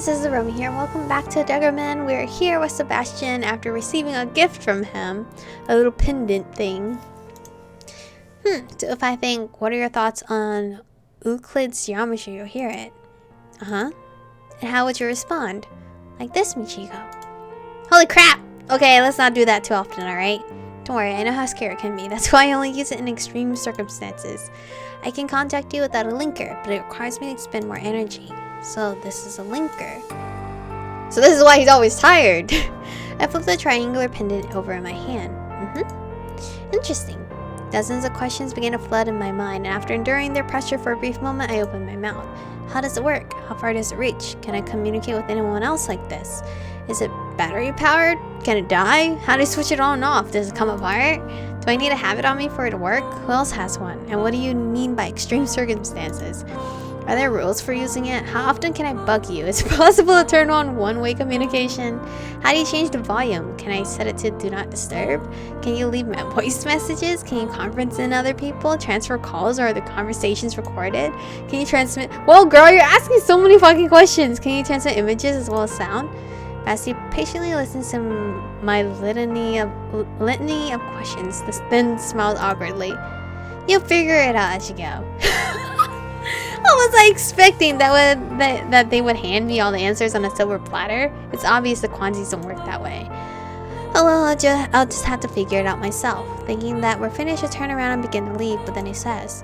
guys, this is Aromie here. Welcome back to Degraman. We're here with Sebastian after receiving a gift from him. A little pendant thing. So if I think, what are your thoughts on Euclid's geometry? You'll hear it. And how would you respond? Like this, Michiko. Holy crap! Okay, let's not do that too often, alright? Don't worry, I know how scary it can be. That's why I only use it in extreme circumstances. I can contact you without a linker, but it requires me to expend more energy. So this is a linker. So this is why he's always tired. I flip the triangular pendant over in my hand. Interesting. Dozens of questions began to flood in my mind, and after enduring their pressure for a brief moment, I opened my mouth. How does it work? How far does it reach? Can I communicate with anyone else like this? Is it battery powered? Can it die? How do I switch it on and off? Does it come apart? Do I need to have it on me for it to work? Who else has one? And what do you mean by extreme circumstances? Are there rules for using it? How often can I bug you? Is it possible to turn on one-way communication? How do you change the volume? Can I set it to do not disturb? Can you leave voice messages? Can you conference in other people? Transfer calls, or are the conversations recorded? Can you transmit? Whoa, girl, you're asking so many fucking questions. Can you transmit images as well as sound? Basti patiently listens to my litany of questions, then smiles awkwardly. You'll figure it out as you go. What was I expecting? That they would hand me all the answers on a silver platter? It's obvious the quantities don't work that way. Oh well, I'll just have to figure it out myself. Thinking that we're finished, I turn around and begin to leave, but then he says,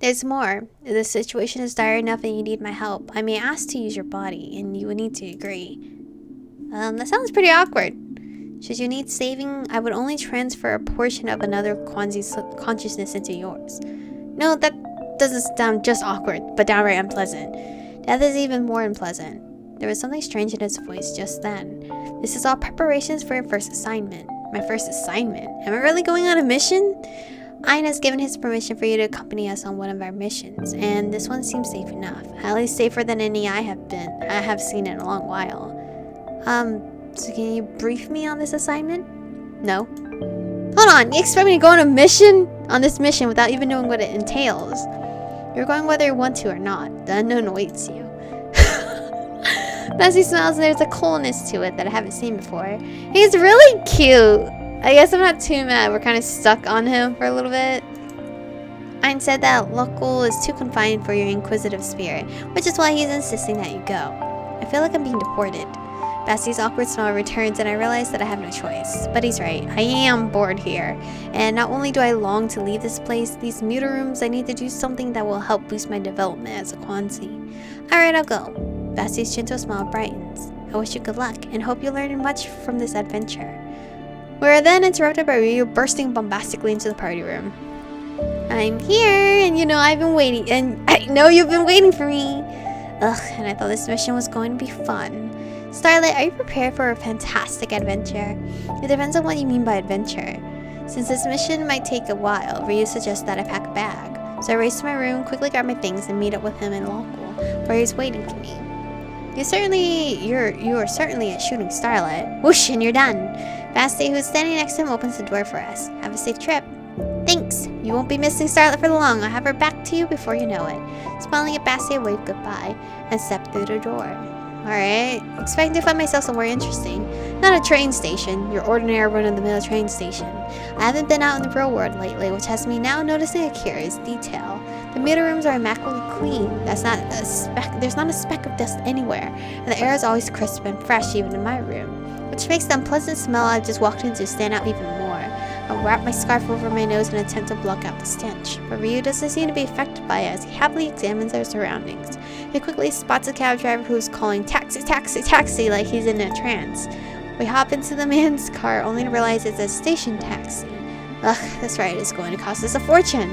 there's more. If the situation is dire enough and you need my help, I may ask to use your body, and you would need to agree. That sounds pretty awkward. Should you need saving, I would only transfer a portion of another Kwanzi's consciousness into yours. No, that doesn't sound just awkward, but downright unpleasant. Death is even more unpleasant. There was something strange in his voice just then. This is all preparations for your first assignment. My first assignment? Am I really going on a mission? Ayn has given his permission for you to accompany us on one of our missions, and this one seems safe enough. At least safer than any I have seen in a long while. So can you brief me on this assignment? No. Hold on, you expect me to go on a mission? On this mission without even knowing what it entails? You're going whether you want to or not. The unknown awaits you. Bessie smiles and there's a coolness to it that I haven't seen before. He's really cute. I guess I'm not too mad. We're kind of stuck on him for a little bit. Ayn said that local is too confined for your inquisitive spirit, which is why he's insisting that you go. I feel like I'm being deported. Bastie's awkward smile returns and I realize that I have no choice. But he's right, I am bored here. And not only do I long to leave this place, these muter rooms, I need to do something that will help boost my development as a Kwanzi. Alright, I'll go. Bastie's gentle smile brightens. I wish you good luck and hope you learn much from this adventure. We are then interrupted by Ryu bursting bombastically into the party room. I'm here, and you know I've been waiting, and I know you've been waiting for me. Ugh, and I thought this mission was going to be fun. Starlight, are you prepared for a fantastic adventure? It depends on what you mean by adventure. Since this mission might take a while, Ryu suggests that I pack a bag. So I race to my room, quickly grab my things, and meet up with him in local, where he's waiting for me. You are certainly a shooting starlight. Whoosh, and you're done. Basti, who's standing next to him, opens the door for us. Have a safe trip. Thanks. You won't be missing Starlight for long. I'll have her back to you before you know it. Smiling at Basti, I wave goodbye and step through the door. Alright, expecting to find myself somewhere interesting. Not a train station, your ordinary run-of-the-mill train station. I haven't been out in the real world lately, which has me now noticing a curious detail. The meter rooms are immaculately clean. There's not a speck of dust anywhere, and the air is always crisp and fresh even in my room, which makes the unpleasant smell I've just walked into stand out even more. I wrap my scarf over my nose and attempt to block out the stench, but Ryu doesn't seem to be affected by it as he happily examines our surroundings. He quickly spots a cab driver who's calling taxi, taxi, taxi like he's in a trance. We hop into the man's car only to realize it's a station taxi. Ugh, this ride is going to cost us a fortune.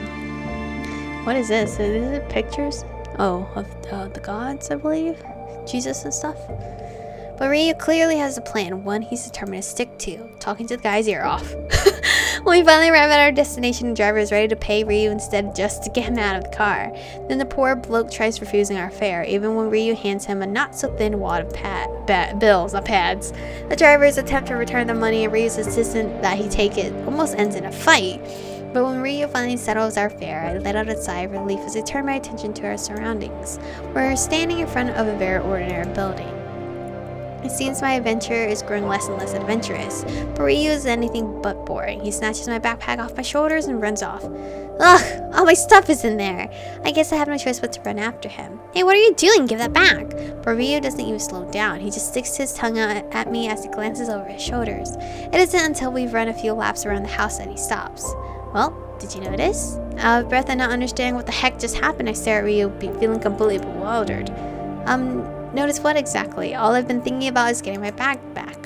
What is this? Is it pictures? Oh, of the gods, I believe? Jesus and stuff? But Ryu clearly has a plan, one he's determined to stick to, talking to the guy's ear off. When we finally arrive at our destination, the driver is ready to pay Ryu instead just to get him out of the car. Then the poor bloke tries refusing our fare, even when Ryu hands him a not-so-thin wad of bills, not pads. The driver's attempt to return the money and Ryu's insistence that he take it almost ends in a fight. But when Ryu finally settles our fare, I let out a sigh of relief as I turned my attention to our surroundings. We're standing in front of a very ordinary building. It seems my adventure is growing less and less adventurous, but Ryu is anything but boring. He snatches my backpack off my shoulders and runs off. Ugh, all my stuff is in there. I guess I have no choice but to run after him. Hey, what are you doing? Give that back. But Ryu doesn't even slow down. He just sticks his tongue out at me as he glances over his shoulders. It isn't until we've run a few laps around the house that he stops. Well, did you notice? Out of breath and not understanding what the heck just happened, I stare at Ryu, feeling completely bewildered. Notice what exactly? All I've been thinking about is getting my bag back.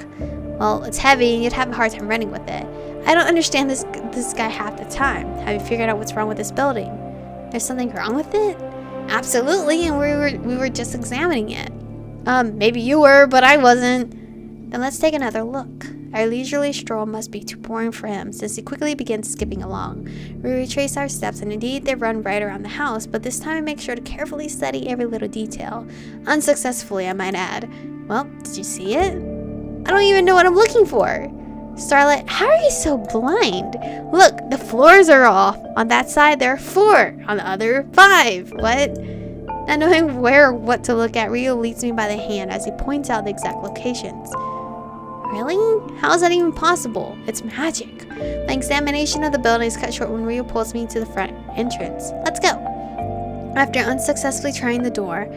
Well, it's heavy and you'd have a hard time running with it. I don't understand this guy half the time. Have you figured out what's wrong with this building? There's something wrong with it? Absolutely, and we were just examining it. Maybe you were, but I wasn't. Then let's take another look. Our leisurely stroll must be too boring for him, since he quickly begins skipping along. We retrace our steps, and indeed they run right around the house, but this time I make sure to carefully study every little detail. Unsuccessfully, I might add. Well, did you see it? I don't even know what I'm looking for. Starlight, how are you so blind? Look, the floors are off. On that side, there are 4. On the other, 5. What? Not knowing where or what to look at, Ryu leads me by the hand as he points out the exact locations. Really? How is that even possible? It's magic. My examination of the building is cut short when Ryu pulls me to the front entrance. Let's go. After unsuccessfully trying the door,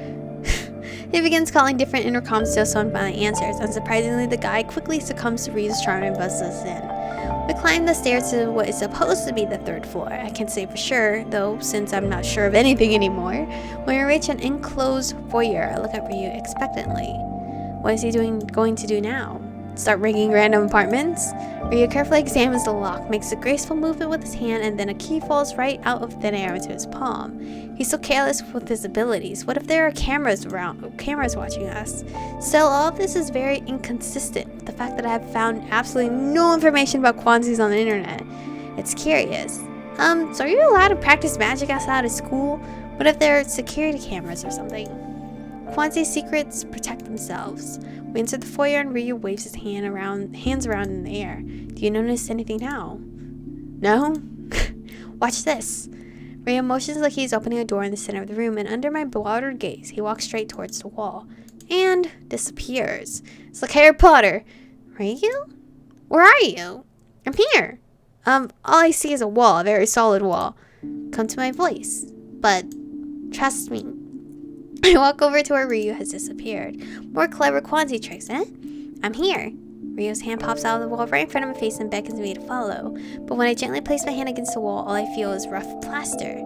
he begins calling different intercoms till someone finally answers. Unsurprisingly, the guy quickly succumbs to Ryu's charm and buzzes us in. We climb the stairs to what is supposed to be the 3rd floor. I can't say for sure, though, since I'm not sure of anything anymore. When we reach an enclosed foyer, I look at Ryu expectantly. What is he going to do now? Start ringing random apartments? Ryu carefully examines the lock, makes a graceful movement with his hand, and then a key falls right out of thin air into his palm. He's so careless with his abilities. What if there are cameras watching us? Still, all of this is very inconsistent with the fact that I have found absolutely no information about Quanzies on the internet. It's curious. So are you allowed to practice magic outside of school? What if there are security cameras or something? Quanzi's secrets protect themselves. We enter the foyer and Ryu waves his hands around in the air. Do you notice anything now? No? Watch this. Ryu motions like he's opening a door in the center of the room, and under my bewildered gaze, he walks straight towards the wall. And disappears. It's like Harry Potter. Ryu? Where are you? I'm here. All I see is a wall, a very solid wall. Come to my voice. But trust me. I walk over to where Ryu has disappeared. More clever Quanzi tricks, eh? I'm here. Ryu's hand pops out of the wall right in front of my face and beckons me to follow. But when I gently place my hand against the wall, all I feel is rough plaster.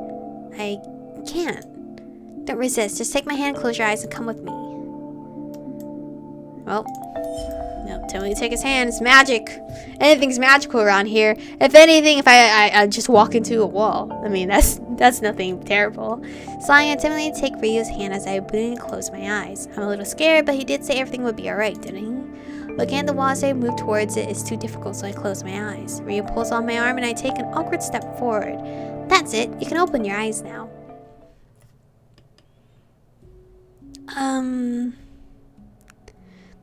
I can't. Don't resist. Just take my hand, close your eyes, and come with me. Well, no, tell me to take his hand. It's magic. Anything's magical around here. If anything, if I just walk into a wall. I mean, that's nothing terrible. Sighing, I timidly take Ryu's hand as I openly close my eyes. I'm a little scared, but he did say everything would be alright, didn't he? Looking at the wall as I move towards it is too difficult, so I close my eyes. Ryu pulls on my arm and I take an awkward step forward. That's it. You can open your eyes now.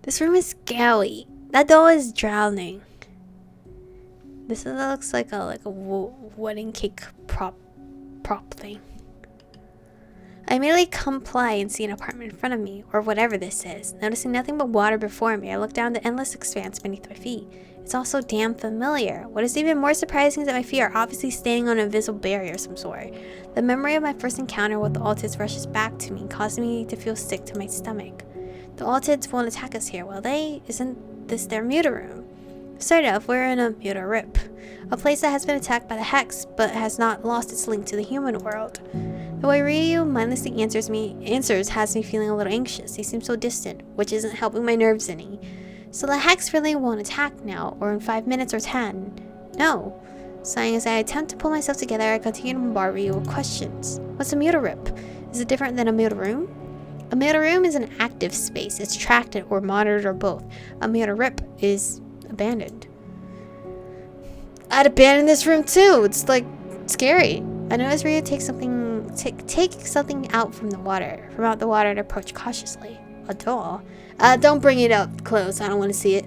This room is scary. That doll is drowning. This looks like a wedding cake prop thing. I immediately comply and see an apartment in front of me, or whatever this is. Noticing nothing but water before me, I look down the endless expanse beneath my feet. It's all so damn familiar. What is even more surprising is that my feet are obviously standing on an invisible barrier of some sort. The memory of my first encounter with the Altids rushes back to me, causing me to feel sick to my stomach. The Altids won't attack us here, will they? Isn't this their muta room? Sort of, we're in a muta rip. A place that has been attacked by the Hex, but has not lost its link to the human world. The way Ryu mindlessly answers has me feeling a little anxious. He seems so distant, which isn't helping my nerves any. So the Hex really won't attack now, or in 5 minutes or 10. No. Sighing as I attempt to pull myself together, I continue to bombard Ryu with questions. What's a muta rip? Is it different than a muta room? A muta room is an active space. It's tracked or monitored or both. A muta rip is abandoned. I'd abandon this room too. It's like scary. I notice Ryu take something out from out the water and approach cautiously. A doll? Don't bring it up close. I don't want to see it.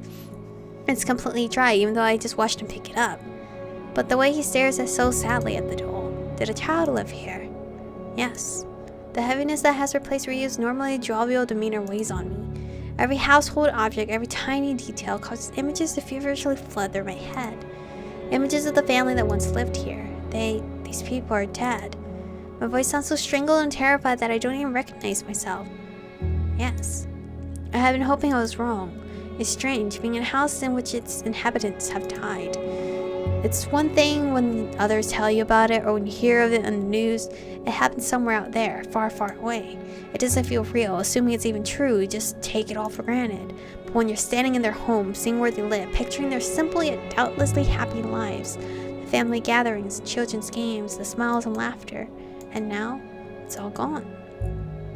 It's completely dry, even though I just watched him pick it up. but the way he stares so sadly at the doll. Did a child live here? Yes. The heaviness that has replaced Ryu's normally jovial demeanor weighs on me. Every household object, every tiny detail causes images to feverishly flood through my head. Images of the family that once lived here. These people are dead. My voice sounds so strangled and terrified that I don't even recognize myself. Yes. I have been hoping I was wrong. It's strange being in a house in which its inhabitants have died. It's one thing when others tell you about it, or when you hear of it on the news. It happened somewhere out there, far, far away. It doesn't feel real. Assuming it's even true, you just take it all for granted. But when you're standing in their home, seeing where they live, picturing their simple yet doubtlessly happy lives, the family gatherings, children's games, the smiles and laughter, and now, it's all gone.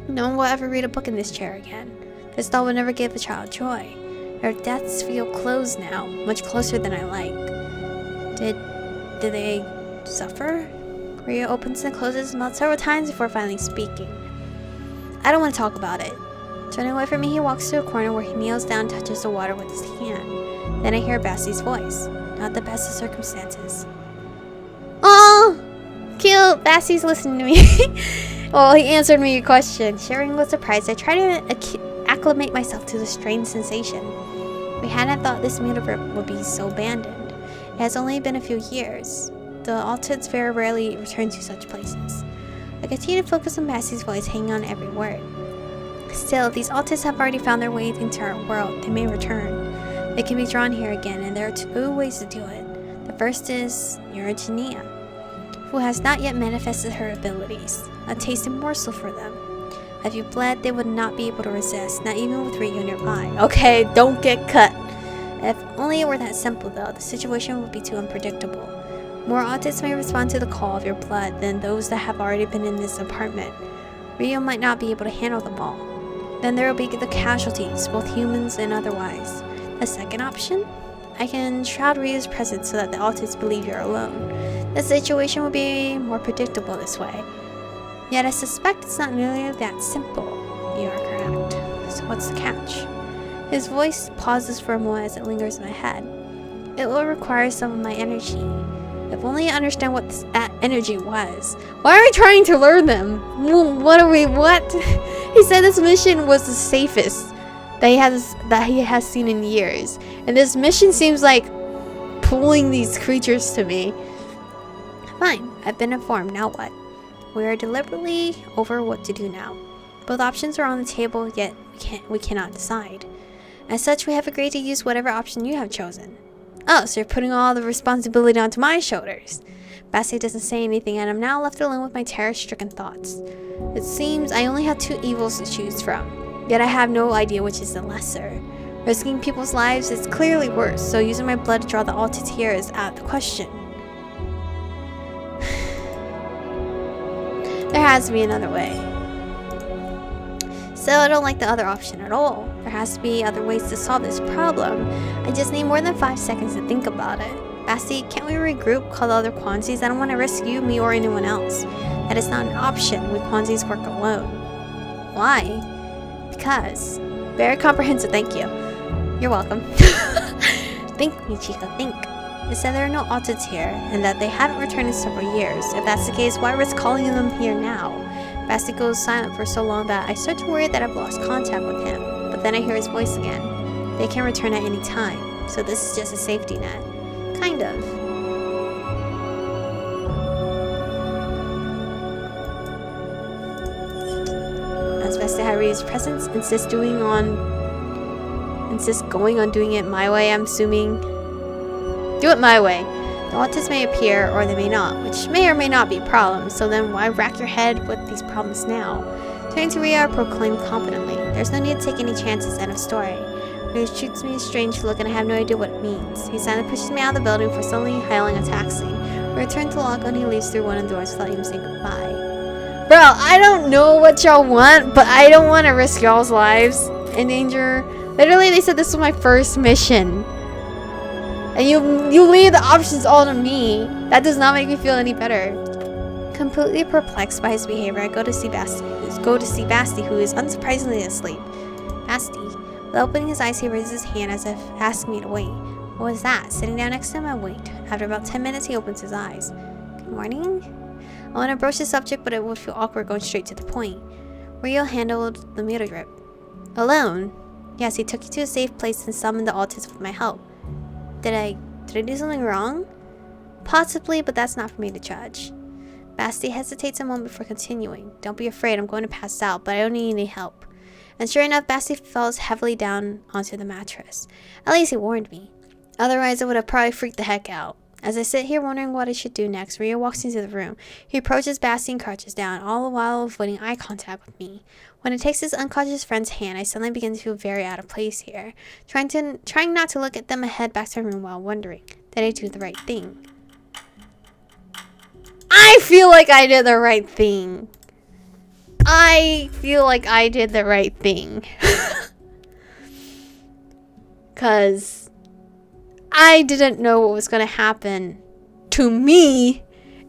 No one will ever read a book in this chair again. This doll will never give a child joy. Their deaths feel close now, much closer than I like. Did they suffer? Ryu opens and closes his mouth several times before finally speaking. I don't want to talk about it. Turning away from me, he walks to a corner where he kneels down and touches the water with his hand. Then I hear Bassie's voice. Not the best of circumstances. Oh, cute! Bassie's listening to me. Well, he answered me your question. Sharing with surprise, I try to acclimate myself to the strange sensation. We hadn't thought this universe would be so abandoned. It has only been a few years. The Altids very rarely return to such places. I continue to focus on Bassie's voice, hanging on every word. Still, if these Altids have already found their way into our world, they may return. They can be drawn here again, and there are two ways to do it. The first is Eugenia, who has not yet manifested her abilities. A tasted morsel for them. If you bled, they would not be able to resist, not even with Ryu nearby. Okay, don't get cut. If only it were that simple though, the situation would be too unpredictable. More Altids may respond to the call of your blood than those that have already been in this apartment. Ryu might not be able to handle them all. Then there will be the casualties, both humans and otherwise. The second option? I can shroud Ryu's presence so that the Altids believe you're alone. The situation will be more predictable this way. Yet I suspect it's not nearly that simple. You are correct. So what's the catch? His voice pauses for a moment as it lingers in my head. It will require some of my energy. If only I understand what that energy was. Why are we trying to learn them? What? He said this mission was the safest that he has seen in years. And this mission seems like pulling these creatures to me. Fine, I've been informed, now what? We are deliberately over what to do now. Both options are on the table, yet we cannot decide. As such, we have agreed to use whatever option you have chosen. Oh, so you're putting all the responsibility onto my shoulders. Bassie doesn't say anything, and I'm now left alone with my terror-stricken thoughts. It seems I only have two evils to choose from, yet I have no idea which is the lesser. Risking people's lives is clearly worse, so using my blood to draw the Altids here is out of the question. There has to be another way. So I don't like the other option at all. There has to be other ways to solve this problem. I just need more than 5 seconds to think about it. Bassie, can't we regroup, call the other Quansies? I don't want to risk you, me, or anyone else. That is not an option. We Quansies work alone. Why? Because. Very comprehensive, thank you. You're welcome. Think, Michiko, think. It said there are no Altids here, and that they haven't returned in several years. If that's the case, why risk calling them here now? Bassie goes silent for so long that I start to worry that I've lost contact with him. But then I hear his voice again. They can return at any time, so this is just a safety net. Kind of. As Bassie Harry's presence insists going on doing it my way, I'm assuming. Do it my way. The Altids may appear, or they may not, which may or may not be problems, so then why rack your head with these problems now? Turning to Ryu, I proclaimed confidently, there's no need to take any chances, end of story. Ryu shoots me a strange look and I have no idea what it means. He silently pushes me out of the building for suddenly hailing a taxi. We return to the lock and he leaves through one of the doors without even saying goodbye. Bro, I don't know what y'all want, but I don't want to risk y'all's lives in danger. Literally, they said this was my first mission. And you leave the options all to me. That does not make me feel any better. Completely perplexed by his behavior, I go to see Bastie, who is unsurprisingly asleep. Bastie. Without opening his eyes, he raises his hand as if asking me to wait. What was that? Sitting down next to him, I wait. After about 10 minutes, he opens his eyes. Good morning? I want to broach the subject, but it would feel awkward going straight to the point. Rio handled the meter drip. Alone? Yes, he took you to a safe place and summoned the Altis with my help. Did I do something wrong? Possibly, but that's not for me to judge. Basti hesitates a moment before continuing. Don't be afraid, I'm going to pass out, but I don't need any help. And sure enough, Basti falls heavily down onto the mattress. At least he warned me. Otherwise, I would have probably freaked the heck out. As I sit here wondering what I should do next, Rio walks into the room. He approaches Basti and crouches down, all the while avoiding eye contact with me. When it takes his unconscious friend's hand, I suddenly begin to feel very out of place here. Trying not to look at them, I head back to the room while wondering, did I do the right thing? I feel like I did the right thing. I feel like I did the right thing. Because I didn't know what was going to happen to me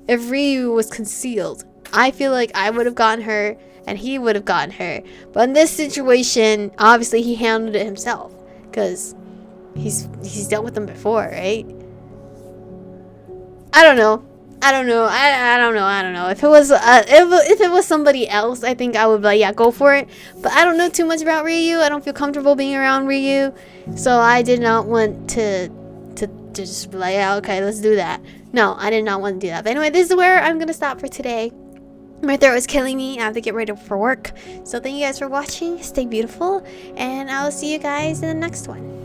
if Ryu was concealed. I feel like I would have gotten her and he would have gotten her. But in this situation, obviously he handled it himself. Because he's dealt with them before, right? I don't know. I don't know. If it was somebody else, I think I would be like, yeah, go for it. But I don't know too much about Ryu. I don't feel comfortable being around Ryu. So I did not want to just be like, yeah, okay, let's do that. No, I did not want to do that. But anyway, this is where I'm going to stop for today. My throat is killing me. I have to get ready for work. So thank you guys for watching. Stay beautiful. And I will see you guys in the next one.